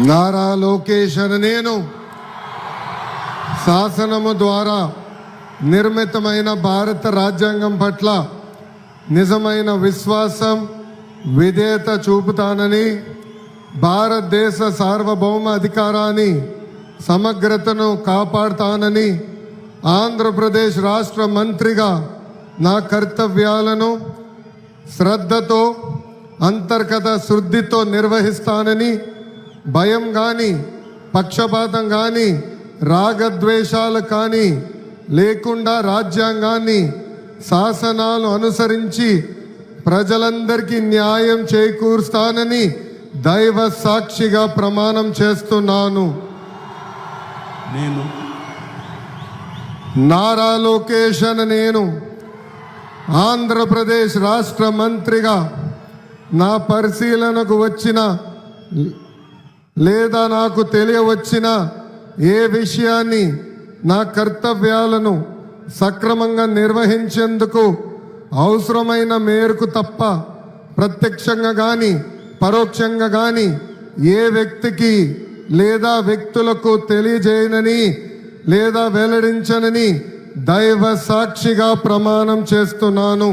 నారా లోకేష్ అనే నేను శాసనము ద్వారా నిర్మితమైన భారత రాజ్యాంగం పట్ల నిజమైన విశ్వాసం విధేయత చూపుతానని, భారతదేశ సార్వభౌమ అధికారాన్ని సమగ్రతను కాపాడుతానని, ఆంధ్రప్రదేశ్ రాష్ట్ర మంత్రిగా నా కర్తవ్యాలను శ్రద్ధతో అంతర్గత శుద్ధితో నిర్వహిస్తానని, భయం కానీ పక్షపాతం కానీ రాగద్వేషాలు కానీ లేకుండా రాజ్యాంగాన్ని శాసనాలు అనుసరించి ప్రజలందరికీ న్యాయం చేకూరుస్తానని దైవ సాక్షిగా ప్రమాణం చేస్తున్నాను. నేను నారా లోకేష్ అనే నేను ఆంధ్రప్రదేశ్ రాష్ట్ర మంత్రిగా నా పరిశీలనకు వచ్చిన లేదా నాకు తెలియవచ్చిన ఏ విషయాన్ని నా కర్తవ్యాలను సక్రమంగా నిర్వహించేందుకు అవసరమైన మేరకు తప్ప ప్రత్యక్షంగా కానీ పరోక్షంగా కానీ ఏ వ్యక్తికి లేదా వ్యక్తులకు తెలియజేయనని లేదా వెల్లడించనని దైవ సాక్షిగా ప్రమాణం చేస్తున్నాను.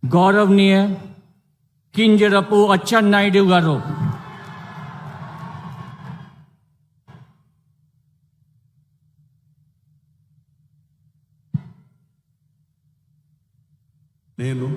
गौरवनीय किंजरपु अच्చెన్నాయుడు गारू నేను